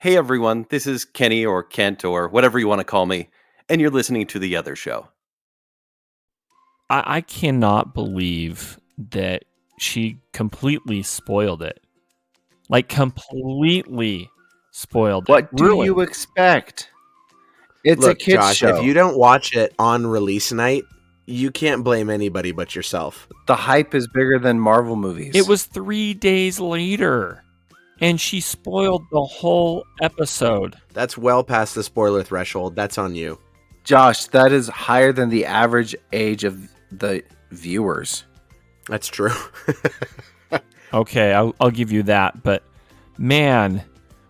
Hey everyone, this is Kenny or Kent or whatever you want to call me, and you're listening to The Other Show. I cannot believe that she completely spoiled it. Like, completely spoiled it. What do Ruined. you expect? It's Look, a kid's Josh, show. if you don't watch it on release night, you can't blame anybody but yourself. The hype is bigger than Marvel movies. It was 3 days later, and she spoiled the whole episode. That's well past the spoiler threshold. That's on you. Josh, that is higher than the average age of the viewers. That's true. Okay, I'll give you that, but man,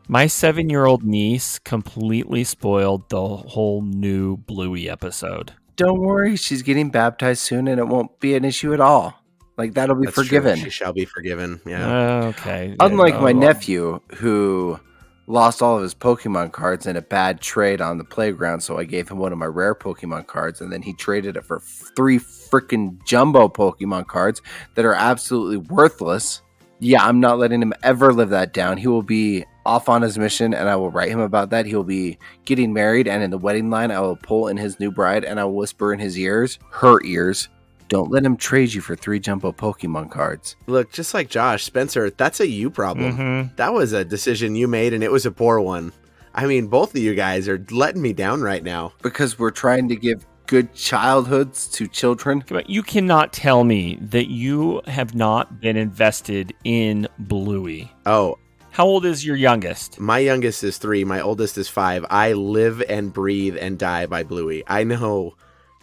my 7-year-old niece completely spoiled the whole new Bluey episode. Don't worry, she's getting baptized soon and it won't be an issue at all. Like, that'll be That's forgiven. True. She shall be forgiven. Yeah. Okay. Unlike my nephew, who lost all of his Pokemon cards in a bad trade on the playground, so I gave him one of my rare Pokemon cards, and then he traded it for 3 freaking jumbo Pokemon cards that are absolutely worthless. Yeah, I'm not letting him ever live that down. He will be off on his mission, and I will write him about that. He will be getting married, and in the wedding line, I will pull in his new bride, and I will whisper in his ears, her ears, don't let him trade you for 3 jumbo Pokemon cards. Look, just like Josh, Spencer, that's a you problem. Mm-hmm. That was a decision you made, and it was a poor one. I mean, both of you guys are letting me down right now. Because we're trying to give good childhoods to children. But you cannot tell me that you have not been invested in Bluey. Oh, How old is your youngest? my youngest is 3. My oldest is 5. I live and breathe and die by Bluey. I know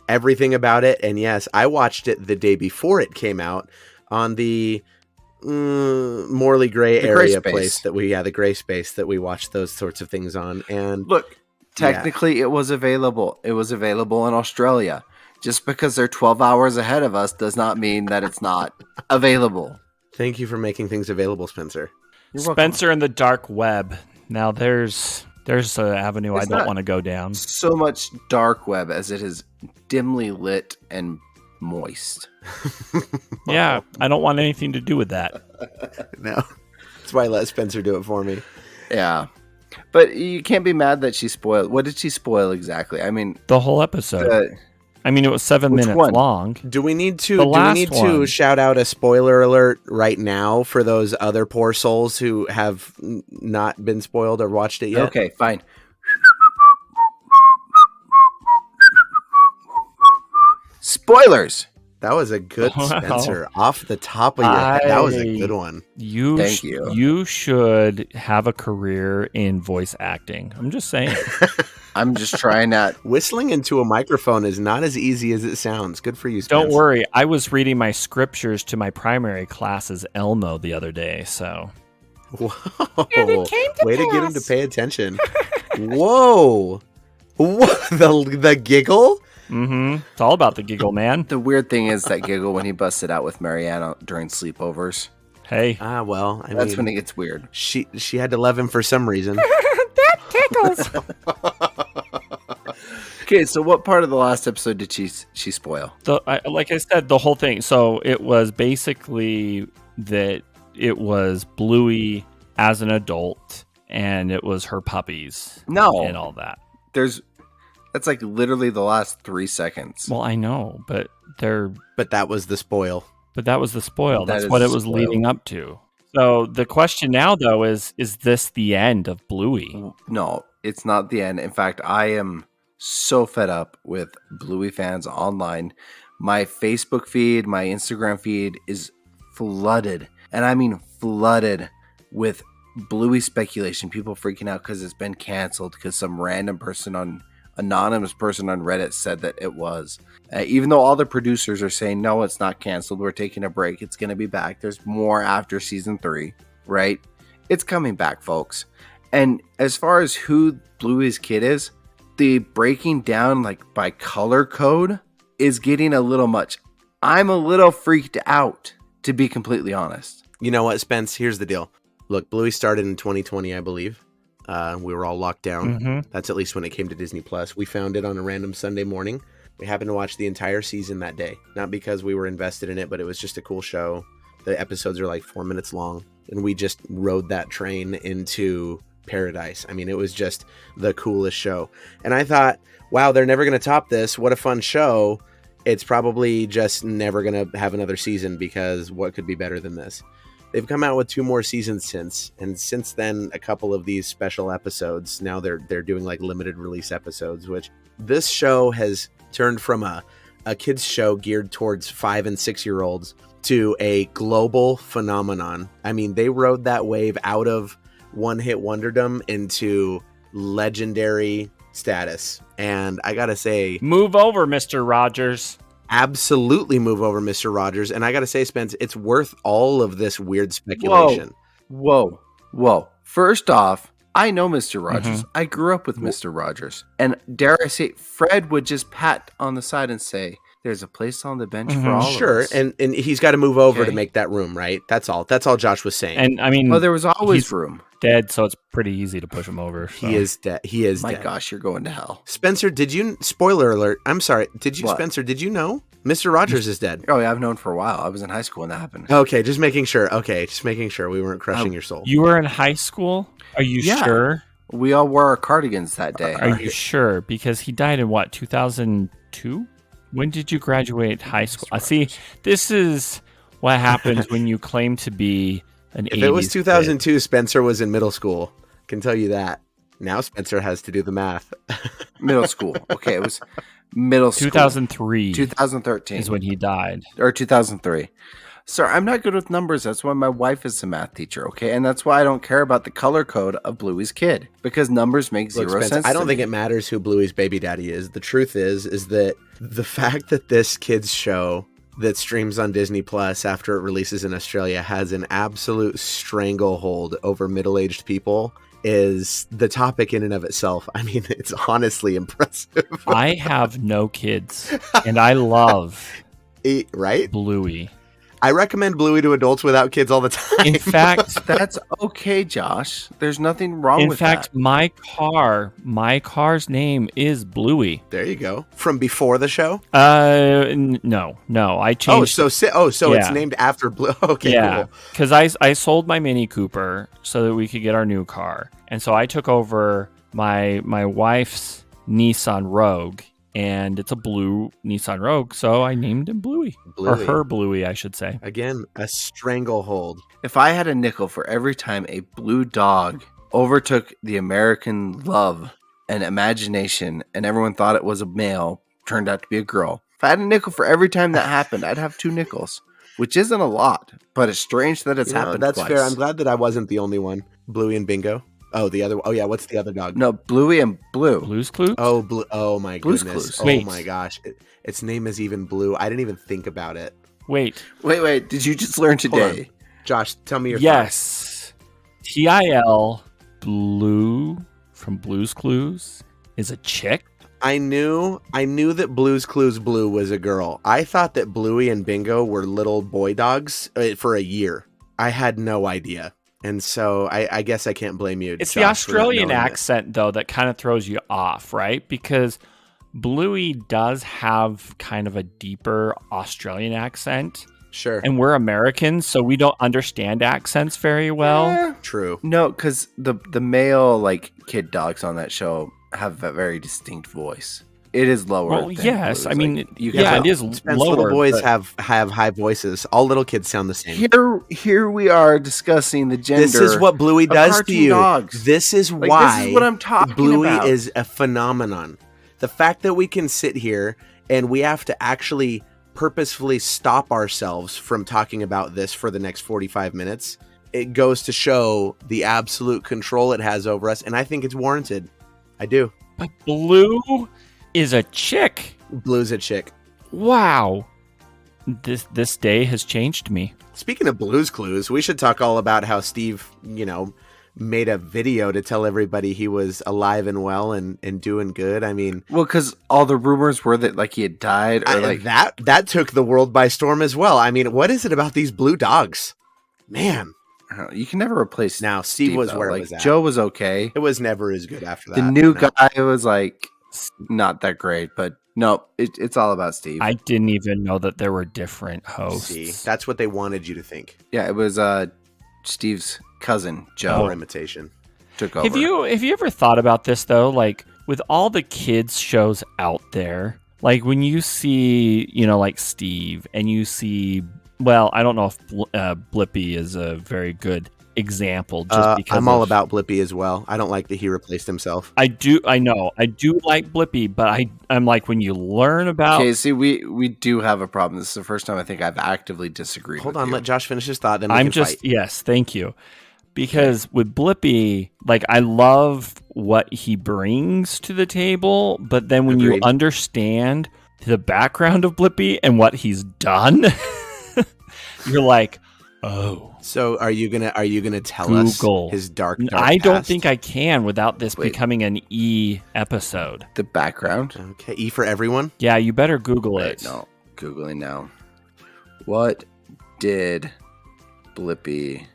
everything about it. And yes, I watched it the day before it came out on the Morley Gray The gray area space. place that the gray space that we watched those sorts of things on. And Look, technically it was available. It was available in Australia. Just because they're 12 hours ahead of us does not mean that it's not available. thank you for making things available, Spencer. You're welcome. Spencer and the dark web. Now there's an avenue It's I don't not- want to go down. So much dark web as it is dimly lit and moist. Yeah, I don't want anything to do with that. No. That's why I let Spencer do it for me. Yeah. But you can't be mad that she spoiled. What did she spoil exactly? I mean, The whole episode. I mean, it was 7 Which minutes one? long. Do we need to The do we last need one. to shout out a spoiler alert right now for those other poor souls who have not been spoiled or watched it yet? okay, fine. Spoilers. That was a good Wow. Spencer off the top of your head. That was a good one. Thank you. You should have a career in voice acting. I'm just saying. I'm just trying not. Whistling into a microphone is not as easy as it sounds. Good for you, Spencer. Don't worry. I was reading my scriptures to my primary class as Elmo the other day, so. Whoa. And it came to Way to get him pass. to pay attention. Whoa. What? The giggle? Mm-hmm. It's all about the giggle, man. The weird thing is that giggle when he busted out with Marianne during sleepovers. Hey. Ah, well, I That's mean, when it gets weird. she had to love him for some reason. That tickles. Okay, so what part of the last episode did she spoil? Like I said, the whole thing. So it was basically that it was Bluey as an adult, and it was her puppies No, and all that. that's like literally the last 3 seconds. Well, I know, but But that was the spoil. that was the spoil. That That's is what it the was spoil. leading up to. So the question now, though, is this the end of Bluey? No, it's not the end. In fact, I am so fed up with Bluey fans online. My Facebook feed, my Instagram feed is flooded, and I mean flooded with Bluey speculation. People freaking out because it's been canceled because some anonymous person on Reddit said that it was. Even though all the producers are saying, no, it's not canceled. We're taking a break. It's going to be back. There's more after season 3, right? It's coming back, folks. And as far as who Bluey's kid is, the breaking down like by color code is getting a little much. I'm a little freaked out, to be completely honest. You know what, Spence? Here's the deal. Look, Bluey started in 2020, I believe. We were all locked down. Mm-hmm. That's at least when it came to Disney Plus. We found it on a random Sunday morning. We happened to watch the entire season that day. Not because we were invested in it, but it was just a cool show. The episodes are like 4 minutes long. And we just rode that train into paradise. I mean, it was just the coolest show. And I thought, wow, they're never going to top this. What a fun show. It's probably just never going to have another season because what could be better than this? They've come out with 2 more seasons since, and since then, a couple of these special episodes. Now they're doing like limited release episodes, which this show has turned from a kids show geared towards 5 and 6 year olds to a global phenomenon. I mean, they rode that wave out of one-hit wonderdom into legendary status. And I gotta say, Move over, Mr. Rogers. absolutely move over, Mr. Rogers. And I gotta say, Spence, it's worth all of this weird speculation. Whoa. First off, I know Mr. Rogers. I grew up with Mr. Rogers. And dare I say, Fred would just pat on the side and say, there's a place on the bench for all of us. And he's got to move over to Okay. make that room, right? That's all Josh was saying. And I mean, Well, there was always he's room. dead, so it's pretty easy to push him over. So. He is dead. He is My dead. gosh, you're going to hell. Spencer, spoiler alert. I'm sorry. What? Spencer, did you know Mr. Rogers is dead? Oh, yeah, I've known for a while. I was in high school when that happened. Okay, just making sure. We weren't crushing your soul. You were in high school? Are you Yeah. sure? We all wore our cardigans that day. Are you sure? Because he died in what, 2002? When did you graduate high school? See, this is what happens when you claim to be an 80s If it was kid. 2002, Spencer was in middle school. Can tell you that. Now Spencer has to do the math. Middle school. Okay, it was middle school. 2003 2013. is when he died. Or 2003. Sir, I'm not good with numbers. That's why my wife is a math teacher, okay? And that's why I don't care about the color code of Bluey's kid. Because numbers make Look, zero Spence, sense. I don't to think me. it matters who Bluey's baby daddy is. The truth is that the fact that this kid's show that streams on Disney Plus after it releases in Australia has an absolute stranglehold over middle-aged people is the topic in and of itself. I mean, it's honestly impressive. I have no kids, and I love Right? Bluey. I recommend Bluey to adults without kids all the time. In fact, That's okay, Josh. There's nothing wrong in with fact, that. my car's name is Bluey. There you go. From before the show? No, I changed. So Yeah. it's named after Blue. Okay, Yeah, cool. because I sold my Mini Cooper so that we could get our new car, and so I took over my wife's Nissan Rogue, and it's a blue Nissan Rogue, so I named him Bluey, or Bluey. her Bluey, I should say. Again, a stranglehold. If I had a nickel for every time a blue dog overtook the American love and imagination and everyone thought it was a male, turned out to be a girl. If I had a nickel for every time that happened, I'd have 2 nickels, which isn't a lot, but it's strange that it's You know, happened that's twice. fair. I'm glad that I wasn't the only one. Bluey and Bingo. Oh, yeah. What's the other dog? No, Bluey and Blue. Blue's Clues? Oh, Blue. Oh my Blue's goodness. Clues. Oh Wait. my gosh. Its name is even Blue. I didn't even think about it. Wait, Wait, did you just learn Hold on. today? Josh, tell me your thoughts. yes, TIL Blue from Blue's Clues is a chick. I knew that Blue's Clues Blue was a girl. I thought that Bluey and Bingo were little boy dogs for a year. I had no idea. And so I guess I can't blame you. It's Josh, the for not Australian knowing this. accent, though, that kind of throws you off, right? Because Bluey does have kind of a deeper Australian accent, Sure. and we're Americans, so we don't understand accents very well. Eh, True. no, because the male like kid dogs on that show have a very distinct voice. It is lower. Well, than yes, Blue's. I mean, Like, you can yeah, tell. it is Spence, lower. little boys but- have high voices. All little kids sound the same. Here we are discussing the gender. This is what Bluey of does to cartoon you. dogs. This is Like, why this is what I'm talking Bluey about. is a phenomenon. The fact that we can sit here and we have to actually purposefully stop ourselves from talking about this for the next 45 minutes, it goes to show the absolute control it has over us, and I think it's warranted. I do. But Blue is a chick. Blue's a chick. Wow. This day has changed me. Speaking of Blue's Clues, we should talk all about how Steve, made a video to tell everybody he was alive and well and doing good. I mean, Well, because all the rumors were that like he had died, or like that took the world by storm as well. I mean, what is it about these blue dogs? Man, I don't know, you can never replace. now Steve was though. where like, it was at. Joe was okay. It was never as good after that. The new No. guy was like not that great, but no, it's all about Steve. I didn't even know that there were different hosts. See, that's what they wanted you to think. Yeah, it was Steve's cousin Joe. Poor imitation. took over. Have you ever thought about this though? Like with all the kids shows out there, like when you see, like Steve, and you see, well, I don't know if Blippi is a very good example. Just because I'm all about Blippi as well. I don't like that he replaced himself. I do like Blippi, but I'm like, when you learn about. Okay, see, we do have a problem. This is the first time I think I've actively disagreed. Hold with on, you. let Josh finish his thought. Then we can fight. Yes, thank you. Because with Blippi, like, I love what he brings to the table, but then when you Agreed. understand the background of Blippi and what he's done, you're like, oh. So are you gonna tell Google. us his dark I don't past? think I can without this Wait. becoming an E episode. The background. Okay, E for everyone. Yeah, you better Google it. No, Googling now. What did Blippi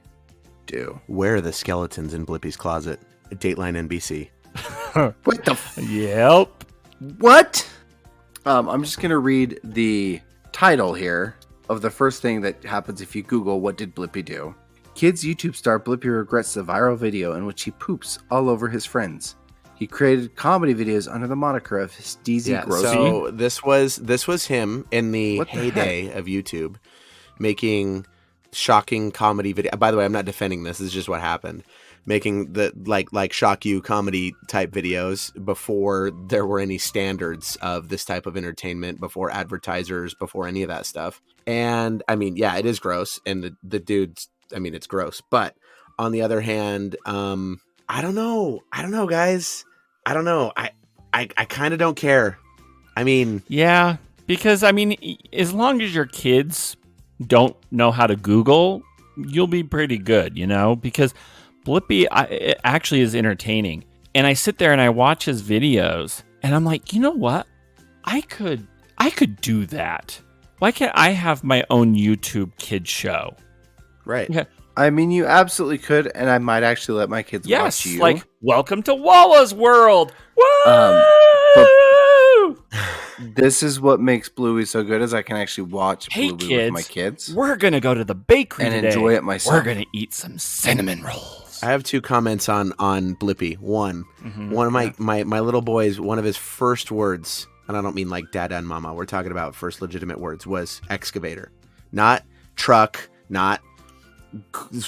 do? Where are the skeletons in Blippi's closet? Dateline NBC. What the? Yep. What? I'm just gonna read the title here of the first thing that happens if you Google "What did Blippi do?" Kids YouTube star Blippi regrets the viral video in which he poops all over his friends. He created comedy videos under the moniker of Steezy Grossy. So this was him in the What the heyday of YouTube, making shocking comedy video. By the way, I'm not defending this. This is just what happened. Making the like shock you comedy type videos before there were any standards of this type of entertainment, before advertisers, before any of that stuff. And I mean, yeah, it is gross. And the dude's, I mean, it's gross. But on the other hand, I don't know, guys. I don't know. I kind of don't care. I mean, Yeah, because I mean, as long as your kids don't know how to Google, you'll be pretty good, because Blippi it actually is entertaining. And I sit there and I watch his videos and I'm like, you know what? I could do that. Why can't I have my own YouTube kid show? right. Yeah. I mean, you absolutely could, and I might actually let my kids Yes, watch you. like, welcome to Walla's World. Woo! This is what makes Bluey so good, is I can actually watch Hey, Bluey kids, with my kids we're going to go to the bakery and today. enjoy it myself. We're going to eat some cinnamon rolls. I have two comments on Blippi. One of my little boys, one of his first words, and I don't mean like dada and mama, we're talking about first legitimate words, was excavator. Not truck, not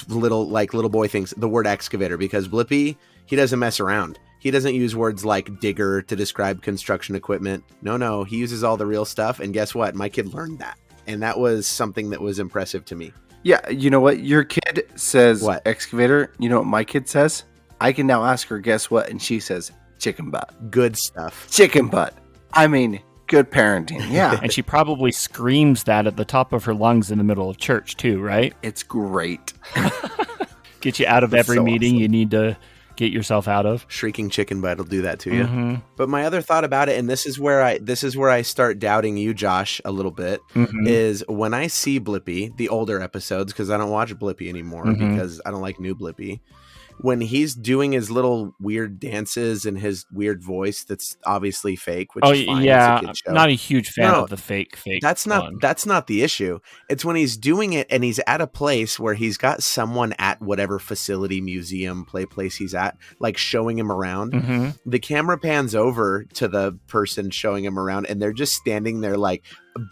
little boy things, the word excavator, because Blippi, he doesn't mess around. He doesn't use words like digger to describe construction equipment. No, he uses all the real stuff. And guess what? My kid learned that. And that was something that was impressive to me. Yeah, you know what? Your kid says What? excavator. You know what my kid says? I can now ask her, guess what? And she says chicken butt. Good stuff. Chicken butt. I mean, good parenting. Yeah, And she probably screams that at the top of her lungs in the middle of church too, right? it's great. Get you out of That's every so meeting awesome. you need to get yourself out of. Shrieking chicken butt will do that to you. Mhm. But my other thought about it, and this is where I start doubting you, Josh, a little bit, Mhm. is when I see Blippi, the older episodes, because I don't watch Blippi anymore Mhm. because I don't like new Blippi. When he's doing his little weird dances and his weird voice that's obviously fake, which Oh is fine. yeah, It's a kid show. not a huge fan No, of the fake. That's one. not the issue. It's when he's doing it and he's at a place where he's got someone at whatever facility, museum, play place he's at, like showing him around. Mhm. The camera pans over to the person showing him around and they're just standing there like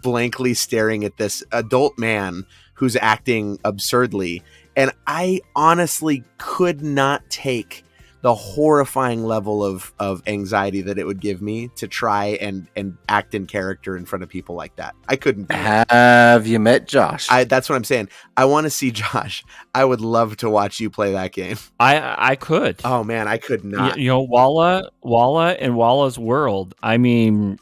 blankly staring at this adult man who's acting absurdly. And I honestly could not take the horrifying level of anxiety that it would give me to try and act in character in front of people like that. I couldn't do it. Have you met Josh? That's what I'm saying. I want to see Josh. I would love to watch you play that game. I could. Oh man, I could not. Walla and Walla's World. I mean,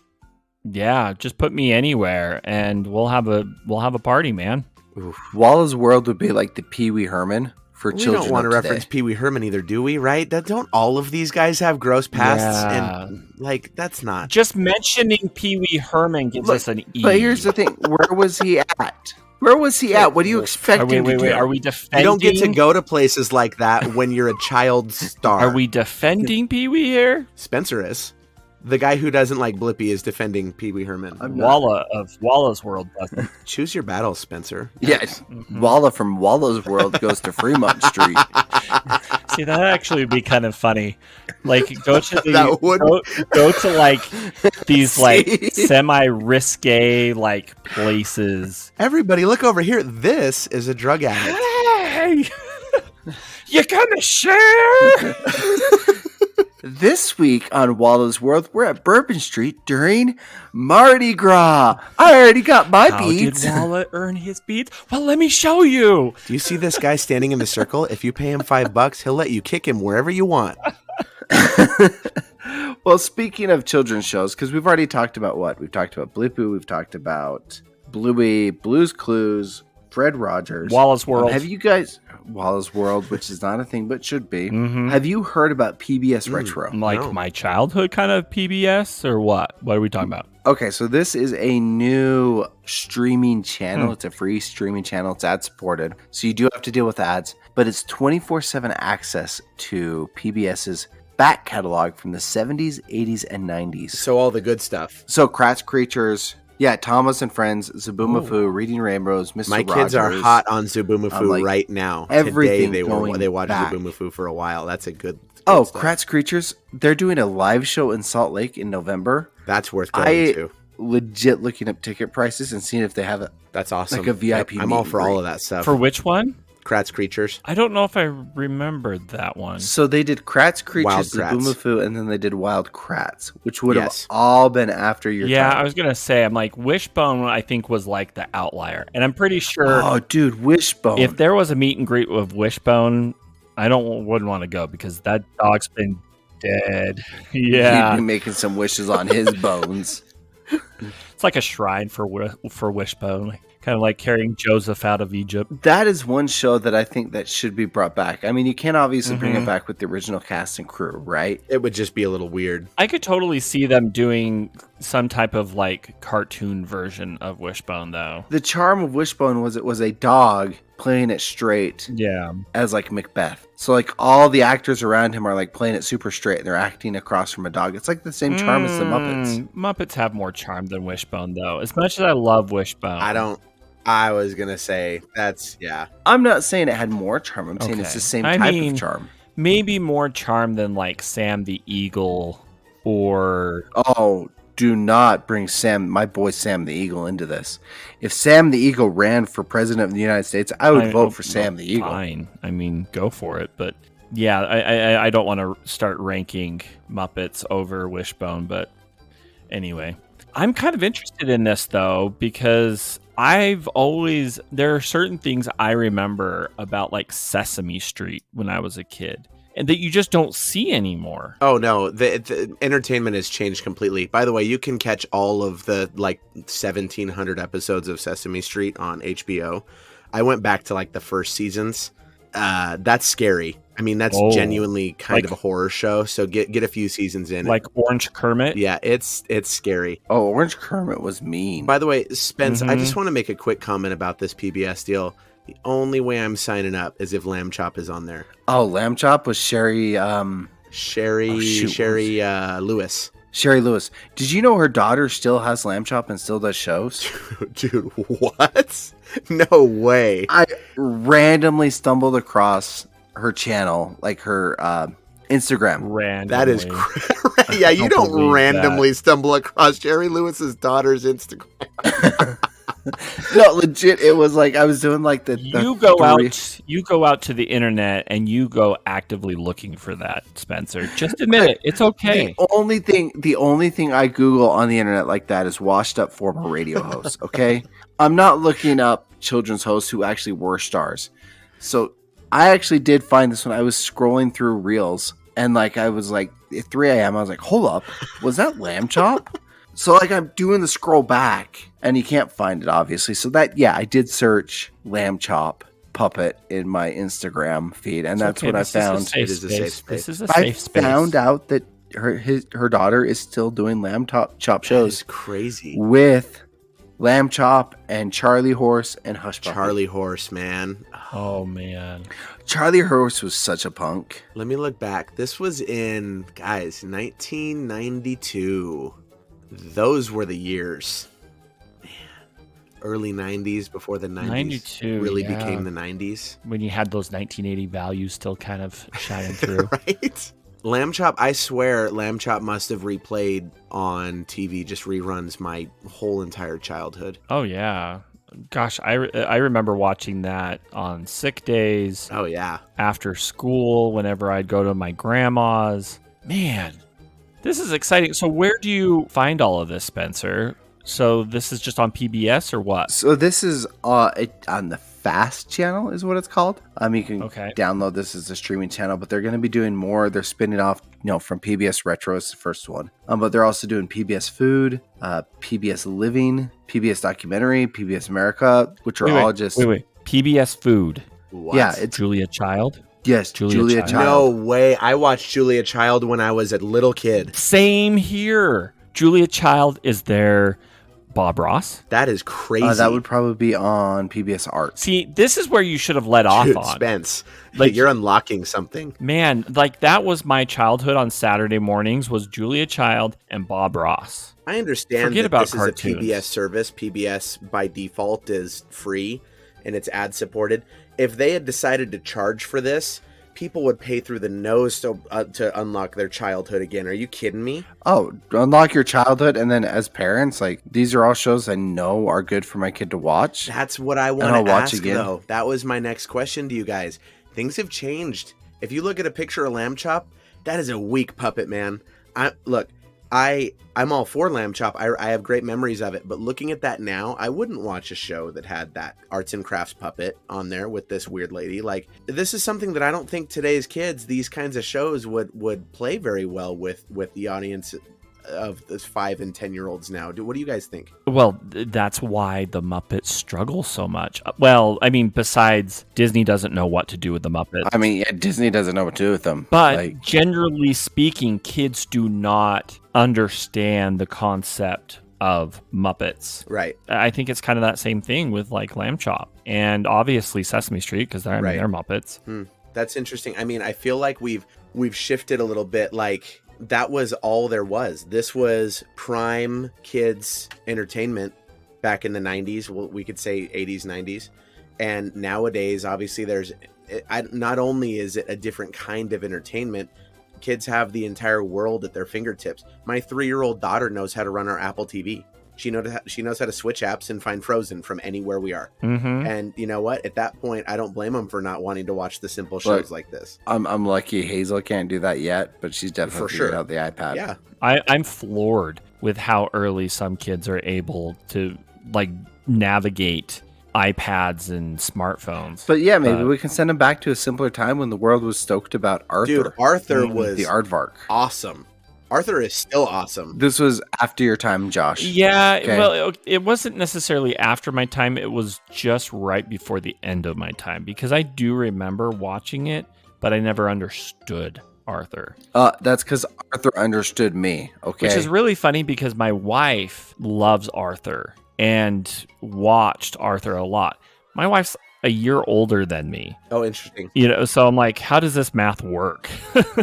yeah, just put me anywhere and we'll have a party, man. Walla's World would be like the Pee Wee Herman for We children. don't want to of reference today. Pee Wee Herman either, do we? Right? Don't all of these guys have gross pasts? Yeah. And like, that's not. Just mentioning Pee Wee Herman gives Look, us an E. But here's the thing: where was he at? Where was he at? What do you expect him to do? Are we defending? You don't get to go to places like that when you're a child star. Are we defending Pee Wee here? Spencer is. The guy who doesn't like Blippi is defending Pee Wee Herman. I'm not. Walla of Walla's World doesn't. Choose your battles, Spencer. Yeah, Walla from Walla's World goes to Fremont Street. See, that actually would be kind of funny. Like, go to That would- go to like these like See? semi-risque like places. Everybody, look over here. This is a drug addict. Hey, you gonna share? This week on Walla's World, we're at Bourbon Street during Mardi Gras. I already got my How beads. did Walla earn his beads? Well, let me show you. Do you see this guy standing in the circle? If you pay him $5, he'll let you kick him wherever you want. Well, speaking of children's shows, because we've already talked about what? We've talked about Blippi, we've talked about Bluey, Blue's Clues, Fred Rogers. Walla's World. Have you guys... Walla's World, which is not a thing, but should be. Mhm. Have you heard about PBS Retro? Like No. my childhood kind of PBS or what? What are we talking about? Okay, so this is a new streaming channel. It's a free streaming channel. It's ad supported. So you do have to deal with ads, but it's 24/7 access to PBS's back catalog from the 70s, 80s, and 90s. So all the good stuff. So Kratz Creatures, yeah, Thomas and Friends, Zaboomafoo, Reading Rainbows, Mr. My kids are Rogers. hot on Zaboomafoo like, right now. everything Today going they watched back. Zaboomafoo for a while. That's a good Oh, stuff. Kratz Creatures, they're doing a live show in Salt Lake in November. That's worth going to. Legit looking up ticket prices and seeing if they have it. That's awesome. Like a VIP I'm all meet for and all greet. of that stuff. For which one? Kratz Creatures. I don't know if I remembered that one. So they did Kratz Creatures, Wild Kratts. Zaboomafoo, and then they did Wild Kratts, which would have Yes. all been after your Yeah, time. I was gonna say, I'm like Wishbone. I think was like the outlier, and I'm pretty sure Oh, dude, Wishbone. if there was a meet and greet with Wishbone, I wouldn't want to go because that dog's been dead. He'd Yeah, be making some wishes on his bones. it's like a shrine for Wishbone, kind of like carrying Joseph out of Egypt. That is one show that I think that should be brought back. I mean, you can't obviously bring Mm-hmm. it back with the original cast and crew, right? It would just be a little weird. I could totally see them doing some type of like cartoon version of Wishbone, though. The charm of Wishbone was it was a dog playing it straight Yeah, as like Macbeth. So like all the actors around him are like playing it super straight and they're acting across from a dog. It's like the same charm as the Muppets. Muppets have more charm than Wishbone, though. As much as I love Wishbone, I was going to say yeah. I'm not saying it had more charm. I'm saying it's Okay. the same I type mean- of charm. maybe more charm than like Sam the Eagle or Oh, do not bring my boy Sam the Eagle into this. If Sam the Eagle ran for president of the United States, I would vote for Sam the Eagle. Fine, I mean, go for it. But yeah, I don't want to start ranking Muppets over Wishbone. But anyway, I'm kind of interested in this though because there are certain things I remember about like Sesame Street when I was a kid, and that you just don't see anymore. Oh no, the entertainment has changed completely. By the way, you can catch all of the like 1,700 episodes of Sesame Street on HBO. I went back to like the first seasons. That's scary. I mean, that's Oh, genuinely kind like- of a horror show. So get a few seasons in. Like Orange Kermit. Yeah, it's scary. Oh, Orange Kermit was mean. By the way, Spence, I Mhm. just want to make a quick comment about this PBS deal. The only way I'm signing up is if Lamb Chop is on there. Oh, Lamb Chop was Sherry Sherry Lewis. Sherry Lewis. Did you know her daughter still has Lamb Chop and still does shows? Dude, what? No way. I randomly stumbled across her channel, like her Instagram. Randomly. That is yeah, you don't don't believe randomly stumble across Jerry Lewis's daughter's Instagram. No, legit. It was like I was doing like the You go three- out to the internet and you go actively looking for that, Spencer. Just admit it. It's okay. The only thing I Google on the internet like that is washed up former radio hosts. Okay, I'm not looking up children's hosts who actually were stars. So I actually did find this when I was scrolling through Reels, and like I was like at 3 a.m. I was like, hold up, was that Lamb Chop? So like I'm doing the scroll back, and you can't find it obviously. So that I did search Lamb Chop puppet in my Instagram feed, and that's Okay, what I this is a found. safe It is a safe space. space. This is a I safe space. found out that her daughter is still doing Lamb Chop That shows is crazy. with Lamb Chop and Charlie Horse and Hush Puppy. Charlie Horse, man. Oh man. Charlie Horse was such a punk. Let me look back. This was in, guys, 1992. Those were the years. early 90s before the 90s 92 really became the 90s. When you had those 1980 values still kind of shining through. Right? Lamb Chop, I swear Lamb Chop must have replayed on TV, just reruns my whole entire childhood. Oh, yeah. Gosh, I remember watching that on sick days. Oh, yeah. After school, whenever I'd go to my grandma's. Man, this is exciting. So where do you find all of this, Spencer? So this is just on PBS or what? So this is on the Fast channel is what it's called. You can download this as a streaming channel, but they're going to be doing more. They're spinning off, from PBS Retro is the first one. But they're also doing PBS Food, PBS Living, PBS Documentary, PBS America, which are all just... Wait. PBS Food. What? Yeah, it's Julia Child? Yes, Julia Child. No way. I watched Julia Child when I was a little kid. Same here. Julia Child is their Bob Ross. That is crazy. That would probably be on PBS Art. See, this is where you should have let off on. Spence, you're unlocking something. Man, that was my childhood on Saturday mornings was Julia Child and Bob Ross. I understand Forget that about this cartoons. is a PBS service. PBS by default is free and it's ad supported. If they had decided to charge for this, people would pay through the nose to unlock their childhood again. Are you kidding me? Oh, unlock your childhood, and then as parents, these are all shows I know are good for my kid to watch. That's what I want to ask, though. That was my next question to you guys. Things have changed. If you look at a picture of Lamb Chop, that is a weak puppet, man. I'm all for Lamb Chop. I have great memories of it. But looking at that now, I wouldn't watch a show that had that arts and crafts puppet on there with this weird lady. This is something that I don't think today's kids, these kinds of shows would play very well with the audience of the 5 and 10-year-olds now. What do you guys think? Well, that's why the Muppets struggle so much. Well, I mean, besides Disney doesn't know what to do with the Muppets. I mean, Disney doesn't know what to do with them. But generally speaking, kids do not understand the concept of Muppets. Right. I think it's kind of that same thing with Lamb Chop and obviously Sesame Street because they're Muppets. That's interesting. I mean, I feel like we've shifted a little bit. That was all there was. This was prime kids entertainment back in the 90s. Well, we could say 80s, 90s. And nowadays, obviously, not only is it a different kind of entertainment, kids have the entire world at their fingertips. My 3-year-old daughter knows how to run our Apple TV. She knows how to switch apps and find Frozen from anywhere we are. Mm-hmm. And you know what? At that point, I don't blame them for not wanting to watch the simple shows like this. I'm lucky Hazel can't do that yet, but she's definitely figured out the iPad. Yeah, I'm floored with how early some kids are able to navigate iPads and smartphones. But yeah, maybe we can send them back to a simpler time when the world was stoked about Arthur. Dude, Arthur was the aardvark. Awesome. Arthur is still awesome. This was after your time, Josh. Yeah, okay. Well, it wasn't necessarily after my time. It was just right before the end of my time because I do remember watching it, but I never understood Arthur. That's because Arthur understood me, okay? Which is really funny because my wife loves Arthur and watched Arthur a lot. My wife's a year older than me. Oh, interesting. So I'm like, how does this math work?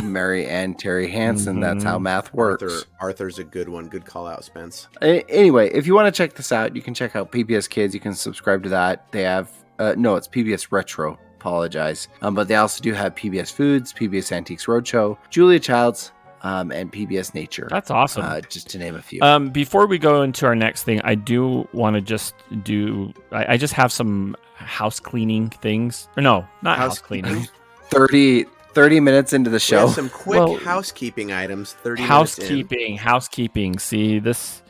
Mary Ann Terry Hansen, that's how math works. Arthur's a good one. Good call out, Spence. Anyway, if you want to check this out, you can check out PBS Kids. You can subscribe to that. They have, it's PBS Retro. Apologize. But they also do have PBS Foods, PBS Antiques Roadshow, Julia Child's, and PBS Nature. That's awesome. Just to name a few. Before we go into our next thing, I do want to just I just have some house cleaning things. Or no, not house cleaning. 30 minutes into the show. We have some quick housekeeping items. 30 minutes in. Housekeeping. See, this,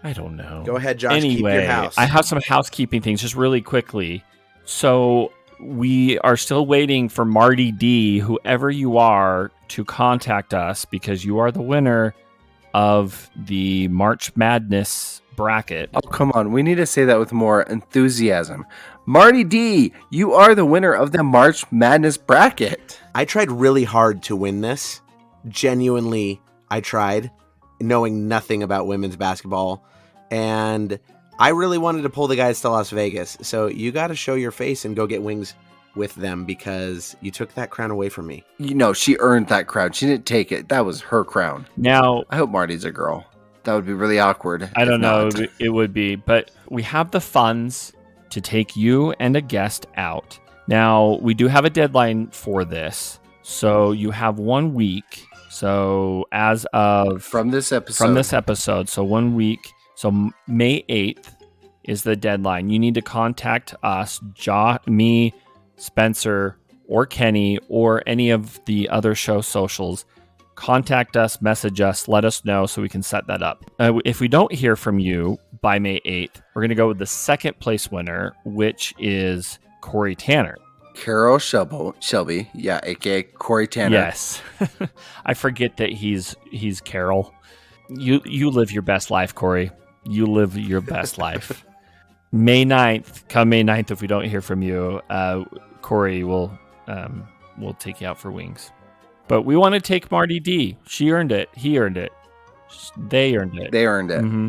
I don't know. Go ahead, Josh. Anyway, keep your house. I have some housekeeping things just really quickly. So we are still waiting for Marty D, whoever you are, to contact us because you are the winner of the March Madness bracket. Oh, come on. We need to say that with more enthusiasm. Marty D, you are the winner of the March Madness bracket. I tried really hard to win this. Genuinely, I tried, knowing nothing about women's basketball. And I really wanted to pull the guys to Las Vegas. So you got to show your face and go get wings with them because you took that crown away from me. She earned that crown. She didn't take it. That was her crown. Now, I hope Marty's a girl. That would be really awkward. I don't know. Not. It would be. But we have the funds to take you and a guest out. Now, we do have a deadline for this. So you have 1 week. So as of... From this episode. So 1 week. So May 8th is the deadline. You need to contact us, me, Spencer, or Kenny, or any of the other show socials. Contact us, message us, let us know so we can set that up. If we don't hear from you by May 8th, we're going to go with the second place winner, which is Corey Tanner. Carol Shelby, yeah, aka Corey Tanner. Yes. I forget that he's Carol. You live your best life, Corey. You live your best life. May 9th, come May 9th, if we don't hear from you, Corey will take you out for wings. But we want to take Marty D. She earned it. He earned it. They earned it. They earned it. Mm-hmm.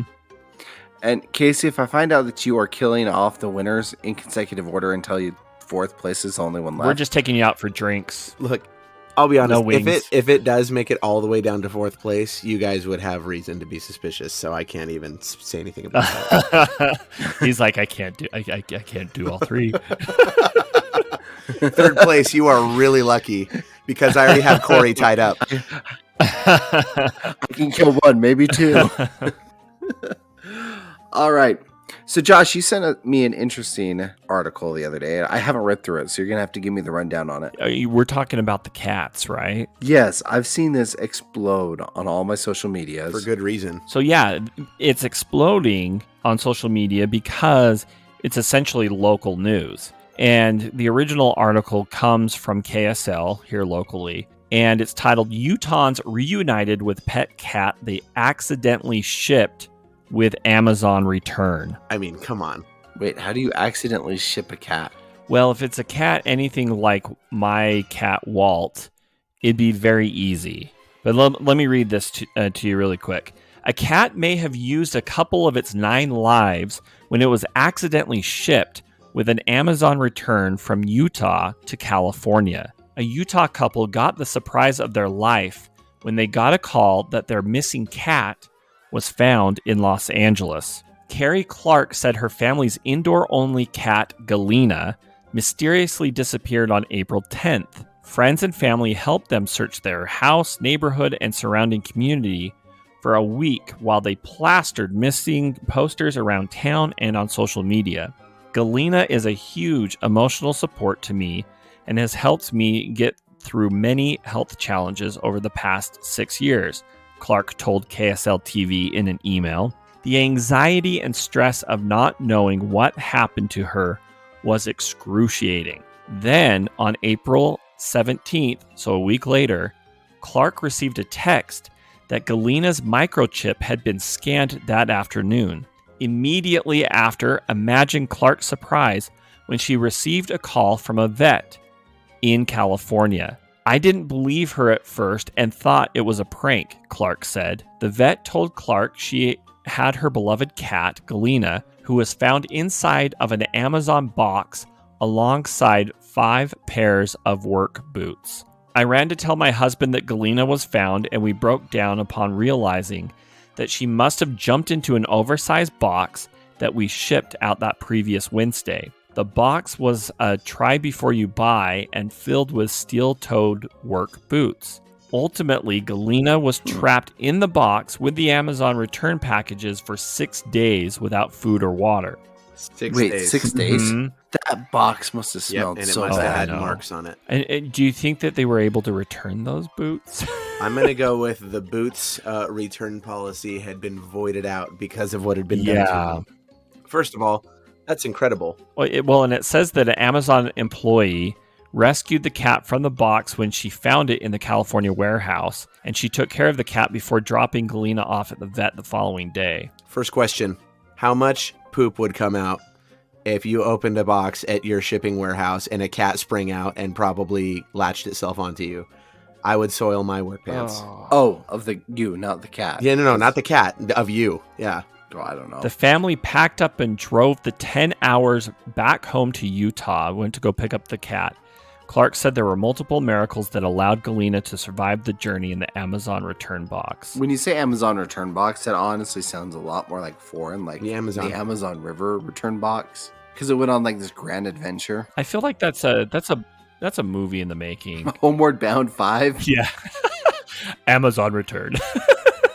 And Casey, if I find out that you are killing off the winners in consecutive order and tell you fourth place is the only one left, we're just taking you out for drinks. Look, I'll be honest. No wings. If it does make it all the way down to fourth place, you guys would have reason to be suspicious. So I can't even say anything about that. He's like, I can't do all three. Third place, you are really lucky because I already have Corey tied up. I can kill one, maybe two. All right. So, Josh, you sent me an interesting article the other day. I haven't read through it, so you're going to have to give me the rundown on it. We're talking about the cats, right? Yes, I've seen this explode on all my social medias. For good reason. So, yeah, it's exploding on social media because it's essentially local news. And the original article comes from KSL here locally, and it's titled, Utahns Reunited with Pet Cat They Accidentally Shipped with Amazon Return. I mean, come on. Wait, how do you accidentally ship a cat? Well, if it's a cat, anything like my cat Walt, it'd be very easy. But let me read this to you really quick. A cat may have used a couple of its 9 lives when it was accidentally shipped with an Amazon return from Utah to California. A Utah couple got the surprise of their life when they got a call that their missing cat was found in Los Angeles. Carrie Clark said her family's indoor-only cat, Galena, mysteriously disappeared on April 10th. Friends and family helped them search their house, neighborhood, and surrounding community for a week while they plastered missing posters around town and on social media. Galena is a huge emotional support to me and has helped me get through many health challenges over the past 6 years, Clark told KSL TV in an email. The anxiety and stress of not knowing what happened to her was excruciating. Then, on April 17th, so a week later, Clark received a text that Galena's microchip had been scanned that afternoon. Immediately after, imagine Clark's surprise when she received a call from a vet in California. I didn't believe her at first and thought it was a prank, Clark said. The vet told Clark she had her beloved cat, Galena, who was found inside of an Amazon box alongside 5 pairs of work boots. I ran to tell my husband that Galena was found, and we broke down upon realizing that she must have jumped into an oversized box that we shipped out that previous Wednesday. The box was a try before you buy and filled with steel-toed work boots. Ultimately, Galena was trapped in the box with the Amazon return packages for 6 days without food or water. 6 Wait, days. 6 days? Mhm. That box must have Yep, smelled and it so must have bad. had know. marks on it. And do you think that they were able to return those boots? I'm going to go with the boots return policy had been voided out because of what had been done to them. First of all, that's incredible. Well, and it says that an Amazon employee rescued the cat from the box when she found it in the California warehouse, and she took care of the cat before dropping Galena off at the vet the following day. First question, how much poop would come out if you opened a box at your shipping warehouse and a cat sprang out and probably latched itself onto you? I would soil my work pants. Oh, of you, not the cat. Yeah, no, not the cat, of you. Yeah. Oh, I don't know. The family packed up and drove the 10 hours back home to Utah, went to go pick up the cat. Clark said there were multiple miracles that allowed Galena to survive the journey in the Amazon return box. When you say Amazon return box, that honestly sounds a lot more like foreign, like The Amazon River return box, because it went on like this grand adventure. I feel like that's a movie in the making. Homeward Bound 5. Yeah. Amazon return.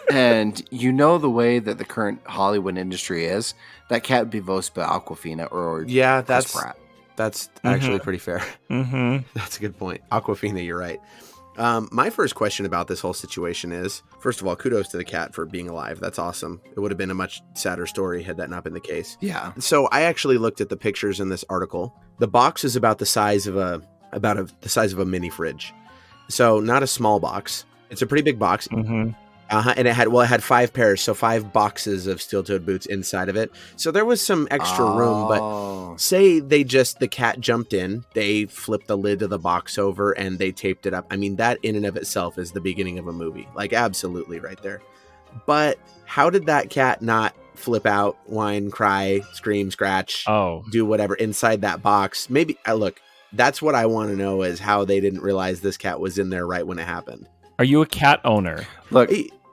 And you know the way that the current Hollywood industry is, that can't be voiced by Aquafina or Yeah, Chris Pratt. that's actually pretty fair. Mm-hmm. That's a good point. Aquafina, you're right. My first question about this whole situation is, first of all, kudos to the cat for being alive. That's awesome. It would have been a much sadder story had that not been the case. Yeah. So I actually looked at the pictures in this article. The box is about the size of the size of a mini fridge. So not a small box. It's a pretty big box. Mm-hmm. And it had 5 pairs, so 5 boxes of steel-toed boots inside of it. So there was some extra room, but say the cat jumped in, they flipped the lid of the box over, and they taped it up. I mean, that in and of itself is the beginning of a movie. Like, absolutely right there. But how did that cat not flip out, whine, cry, scream, scratch, do whatever inside that box? Maybe, look, that's what I want to know, is how they didn't realize this cat was in there right when it happened. Are you a cat owner? Look,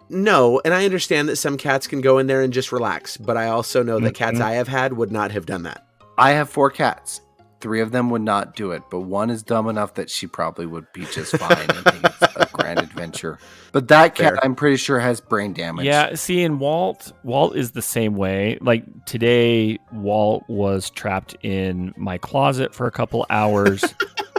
no, and I understand that some cats can go in there and just relax, but I also know that cats I have had would not have done that. I have 4 cats. 3 of them would not do it, but one is dumb enough that she probably would be just fine. I think it's a grand adventure. But that cat, I'm pretty sure, has brain damage. Yeah, see, and Walt is the same way. Like, today, Walt was trapped in my closet for a couple hours.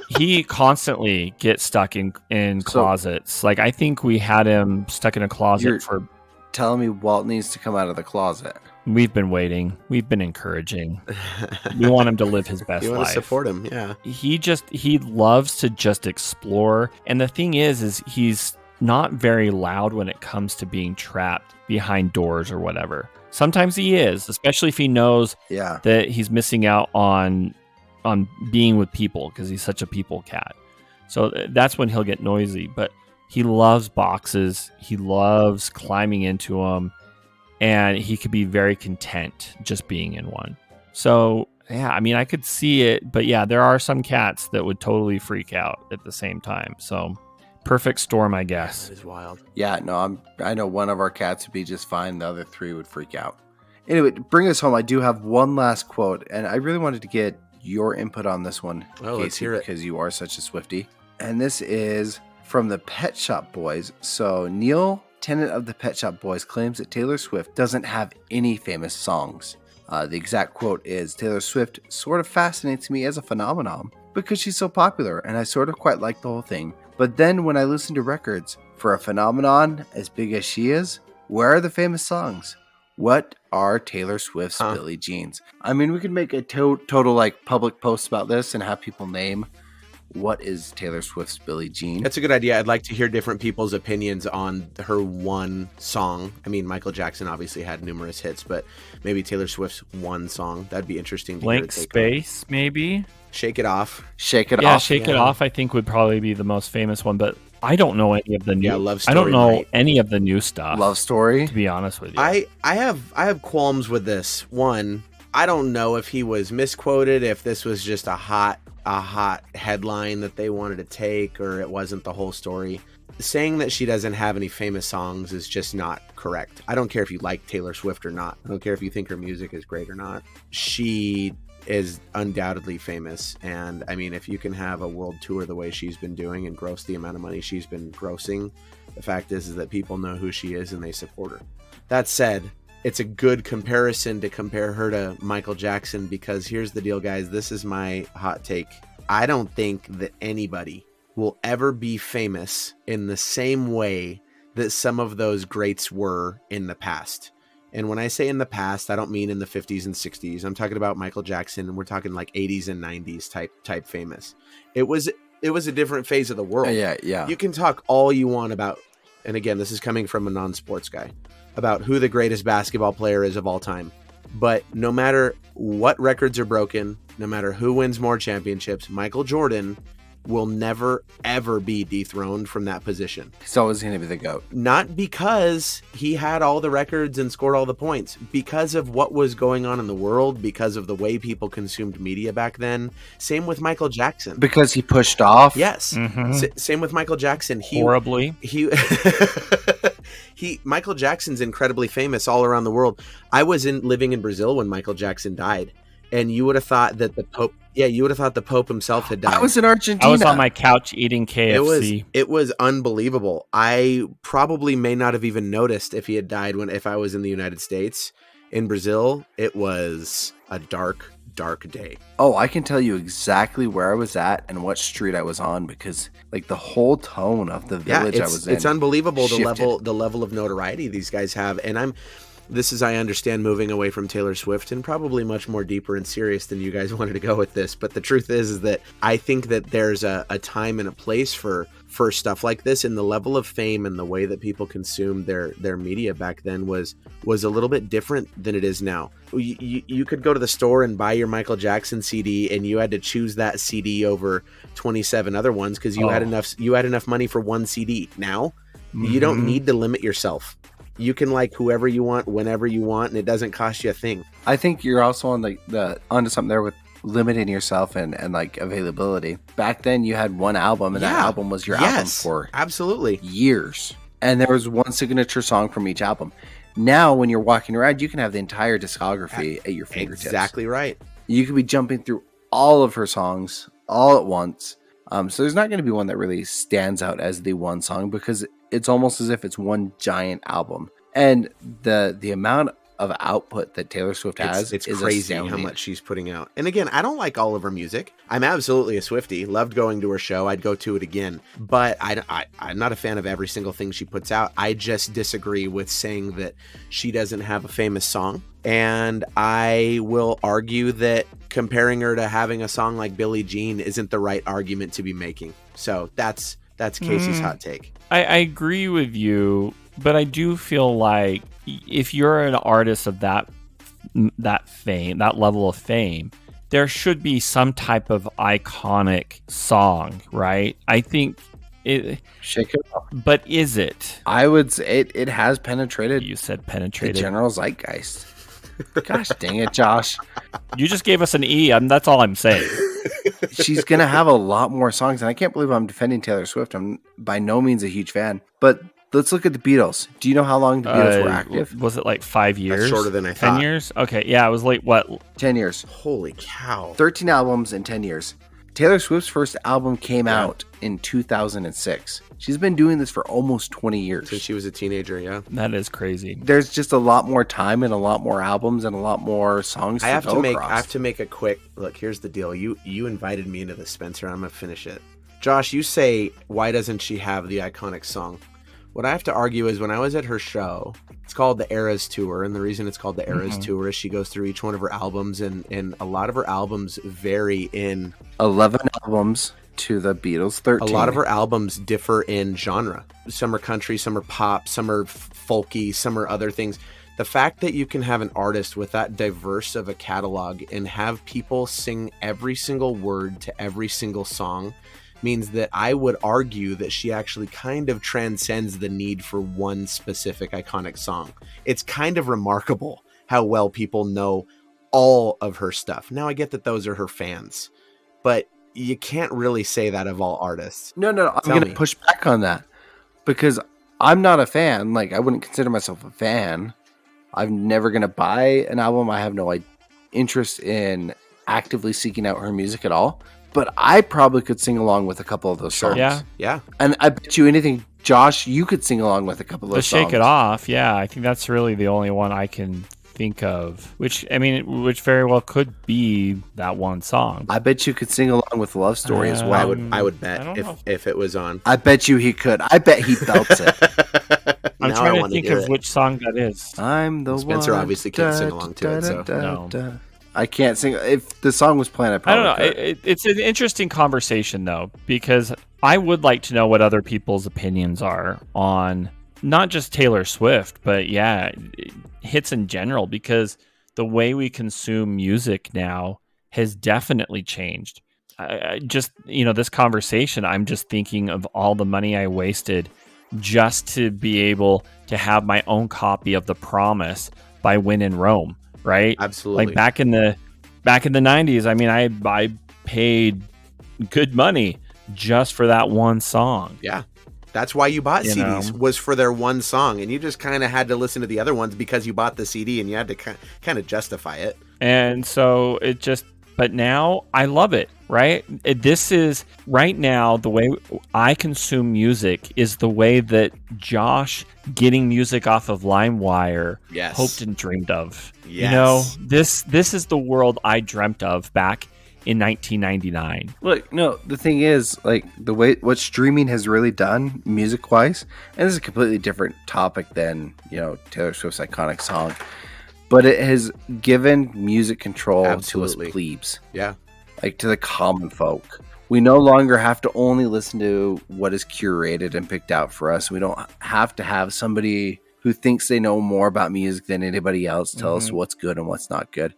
He constantly gets stuck in closets. Like, I think we had him stuck in a closet for... Telling me Walt needs to come out of the closet. We've been waiting. We've been encouraging. We want him to live his best life. You want to support him, yeah. He loves to just explore. And the thing is he's not very loud when it comes to being trapped behind doors or whatever. Sometimes he is, especially if he knows that he's missing out on being with people, because he's such a people cat. So that's when he'll get noisy. But he loves boxes. He loves climbing into them. And he could be very content just being in one. So, yeah, I mean, I could see it. But yeah, there are some cats that would totally freak out at the same time. So, perfect storm, I guess. That is wild. Yeah, no, I know one of our cats would be just fine. The other 3 would freak out. Anyway, to bring us home, I do have one last quote. And I really wanted to get your input on this one, Casey, let's hear it. Because you are such a Swiftie. And this is from the Pet Shop Boys. So Neil, tenant of the Pet Shop Boys, claims that Taylor Swift doesn't have any famous songs. The exact quote is, Taylor Swift sort of fascinates me as a phenomenon because she's so popular and I sort of quite like the whole thing. But then when I listen to records, for a phenomenon as big as she is, where are the famous songs? What are Taylor Swift's Billie Jeans? I mean, we could make a total like public post about this and have people name what is Taylor Swift's Billie Jean. That's a good idea. I'd like to hear different people's opinions on her one song. I mean, Michael Jackson obviously had numerous hits, but maybe Taylor Swift's one song. That'd be interesting to hear. Blank Space, maybe? Shake It Off. Shake It Off. Yeah, Shake It Off, I think, would probably be the most famous one, but I don't know any of the new. Yeah, Love Story. I don't know any of the new stuff. Love Story. To be honest with you, I have qualms with this. One, I don't know if he was misquoted, if this was just a hot headline that they wanted to take, or it wasn't the whole story. Saying that she doesn't have any famous songs is just not correct. I don't care if you like Taylor Swift or not. I don't care if you think her music is great or not. She is undoubtedly famous, and I mean, if you can have a world tour the way she's been doing and gross the amount of money she's been grossing, the fact is that people know who she is and they support her. That said, it's a good comparison to compare her to Michael Jackson, because here's the deal, guys. This is my hot take. I don't think that anybody will ever be famous in the same way that some of those greats were in the past. And when I say in the past, I don't mean in the 50s and 60s. I'm talking about Michael Jackson, and we're talking like 80s and 90s type famous. It was a different phase of the world. Yeah. You can talk all you want about, and again, this is coming from a non-sports guy, about who the greatest basketball player is of all time. But no matter what records are broken, no matter who wins more championships, Michael Jordan will never, ever be dethroned from that position. He's always going to be the GOAT. Not because he had all the records and scored all the points, because of what was going on in the world, because of the way people consumed media back then. Same with Michael Jackson. Because he pushed off? Yes. Same with Michael Jackson. Horribly. Michael Jackson's incredibly famous all around the world. I was living in Brazil when Michael Jackson died, and you would have thought that the Pope. Yeah, you would have thought the Pope himself had died. I was in Argentina. I was on my couch eating KFC. It was unbelievable. I probably may not have even noticed if he had died if I was in the United States. In Brazil, it was a dark day. Oh, I can tell you exactly where I was at and what street I was on, because like the whole tone of the village I was in. It's unbelievable shifted. the level of notoriety these guys have. And this is, I understand, moving away from Taylor Swift and probably much more deeper and serious than you guys wanted to go with this. But the truth is that I think that there's a time and a place for stuff like this, and the level of fame and the way that people consumed their media back then was a little bit different than it is now. You could go to the store and buy your Michael Jackson CD, and you had to choose that CD over 27 other ones because you had enough money for one CD. Now, you don't need to limit yourself. You can like whoever you want, whenever you want, and it doesn't cost you a thing. I think you're also on onto something there with limiting yourself and like availability. Back then you had one album, and that album was your album for absolutely years. And there was one signature song from each album. Now when you're walking around, you can have the entire discography at your fingertips. Exactly right. You could be jumping through all of her songs all at once. So there's not going to be one that really stands out as the one song, because it's almost as if it's one giant album. And the amount of output that Taylor Swift has it's is crazy astounding. how much she's putting out. And again, I don't like all of her music. I'm absolutely a Swiftie. Loved going to her show. I'd go to it again. But I'm not a fan of every single thing she puts out. I just disagree with saying that she doesn't have a famous song. And I will argue that comparing her to having a song like Billie Jean isn't the right argument to be making. So that's Casey's hot take. I agree with you, but I do feel like if you're an artist of that fame, that level of fame, there should be some type of iconic song, right? I think it. Shake it up. But is it? I would say it has penetrated. You said The penetrated. general zeitgeist. Gosh dang it, Josh. You just gave us an E. That's all I'm saying. She's going to have a lot more songs, and I can't believe I'm defending Taylor Swift. I'm by no means a huge fan. But let's look at the Beatles. Do you know how long the Beatles were active? Was it like 5 years? That's shorter than I 10 thought. years? Okay, yeah, it was like, what? 10 years. Holy cow. 13 albums in 10 years. Taylor Swift's first album came out in 2006. She's been doing this for almost 20 years. Since she was a teenager, yeah. That is crazy. There's just a lot more time and a lot more albums and a lot more songs I have go to across. make a quick look. Here's the deal. You invited me into this, Spencer. I'm gonna finish it. Josh, you say, why doesn't she have the iconic song? What I have to argue is when I was at her show, it's called the Eras Tour, and the reason it's called the Eras Tour is she goes through each one of her albums, and a lot of her albums vary in 11 albums to the Beatles 13. a lot of her albums differ in genre. Some are country, some are pop, some are folky, some are other things. The fact that you can have an artist with that diverse of a catalog and have people sing every single word to every single song means that I would argue that she actually kind of transcends the need for one specific iconic song. It's kind of remarkable how well people know all of her stuff. Now, I get that those are her fans, but you can't really say that of all artists. No, I'm Tell going to me. push back on that because I'm not a fan. Like, I wouldn't consider myself a fan. I'm never going to buy an album. I have no interest in actively seeking out her music at all. But I probably could sing along with a couple of those songs. Yeah. And I bet you anything, Josh, you could sing along with a couple of The those songs. Shake It Off, yeah. I think that's really the only one I can think of, which very well could be that one song. I bet you could sing along with Love Story as well. I would I bet don't know. if it was on. I bet you he could. I bet he belts it. I'm Now I trying to wanna think hear of it. which song that is. I'm the Spencer one. obviously can't sing along to it, so. No. I can't sing. If the song was playing, I I probably don't know. could. It's an interesting conversation, though, because I would like to know what other people's opinions are on not just Taylor Swift, but hits in general, because the way we consume music now has definitely changed. just, this conversation, I'm just thinking of all the money I wasted just to be able to have my own copy of The Promise by Win in Rome, right? Absolutely. Like back in the 90s, I mean, I paid good money just for that one song. Yeah. That's why you bought CDs, was for their one song, and you just kind of had to listen to the other ones because you bought the CD and you had to kind of justify it. And so but now I love it, right? This is right now the way I consume music is the way that Josh getting music off of LimeWire hoped and dreamed of. Yes. This is the world I dreamt of back in 1999. Look, no, the thing is, like, the way what streaming has really done music wise, and this is a completely different topic than, Taylor Swift's iconic song, but it has given music control to us plebes. Yeah. Like, to the common folk. We no longer have to only listen to what is curated and picked out for us. We don't have to have somebody who thinks they know more about music than anybody else tell us what's good and what's not good.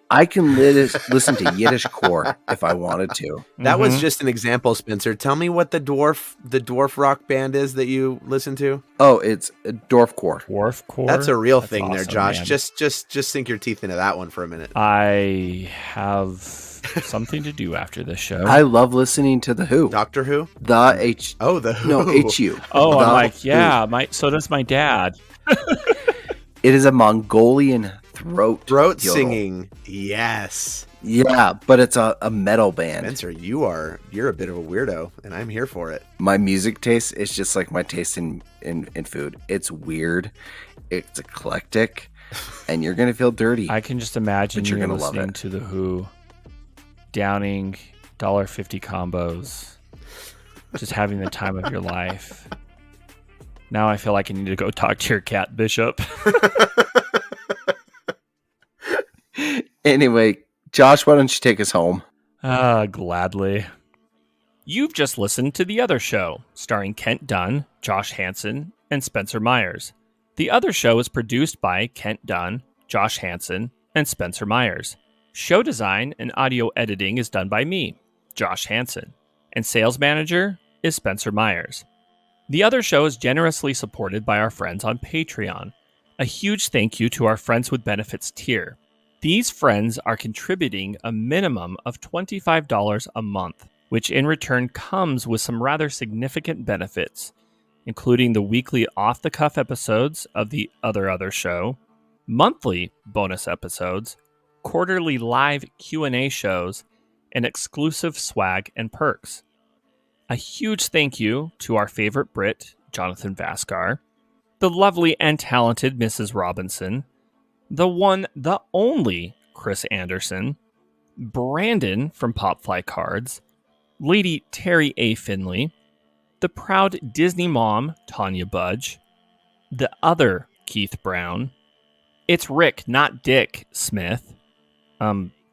I can listen to Yiddish core if I wanted to. That was just an example, Spencer. Tell me what the dwarf rock band is that you listen to. Oh, it's dwarfcore. Dwarfcore. That's a real thing awesome, there, Josh. Man. Just sink your teeth into that one for a minute. I have something to do after this show. I love listening to the Who. Doctor Who? The H. Oh, the Who. No, HU. Oh, The I'm like, Who. yeah. So does my dad. It is a Mongolian throat yodel. Singing. Yes. Yeah, but it's a metal band. Spencer, you're a bit of a weirdo, and I'm here for it. My music taste is just like my taste in food. It's weird. It's eclectic, and you're gonna feel dirty. I can just imagine But you're you gonna love listening it. to the Who, downing $1.50 combos, just having the time of your life. Now I feel like I need to go talk to your cat, Bishop. Anyway, Josh, why don't you take us home? Gladly. You've just listened to The Other Show, starring Kent Dunn, Josh Hansen, and Spencer Myers. The Other Show is produced by Kent Dunn, Josh Hansen, and Spencer Myers. Show design and audio editing is done by me, Josh Hansen, and sales manager is Spencer Myers. The Other Show is generously supported by our friends on Patreon. A huge thank you to our Friends with Benefits tier. These friends are contributing a minimum of $25 a month, which in return comes with some rather significant benefits, including the weekly off-the-cuff episodes of The Other Show, monthly bonus episodes, quarterly live Q&A shows, and exclusive swag and perks. A huge thank you to our favorite Brit, Jonathan Vaskar, the lovely and talented Mrs. Robinson, the one, the only Chris Anderson, Brandon from Popfly Cards, Lady Terry A. Finley, the proud Disney mom, Tanya Budge, the other Keith Brown, it's Rick, not Dick Smith,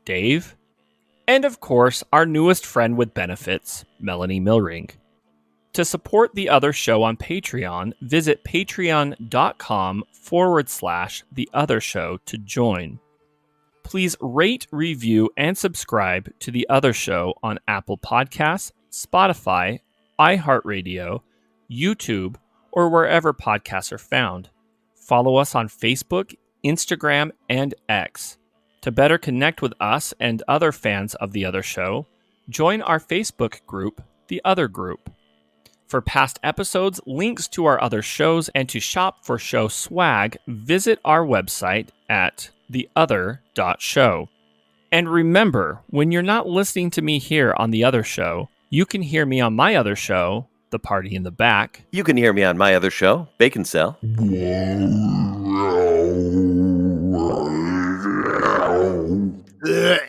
Dave, and of course, our newest friend with benefits, Melanie Milring. To support The Other Show on Patreon, visit patreon.com/The Other Show to join. Please rate, review, and subscribe to The Other Show on Apple Podcasts, Spotify, iHeartRadio, YouTube, or wherever podcasts are found. Follow us on Facebook, Instagram, and X. To better connect with us and other fans of The Other Show, join our Facebook group, The Other Group. For past episodes, links to our other shows, and to shop for show swag, visit our website at theother.show. And remember, when you're not listening to me here on The Other Show, you can hear me on my other show, The Party in the Back. You can hear me on my other show, Bacon Cell. Ugh.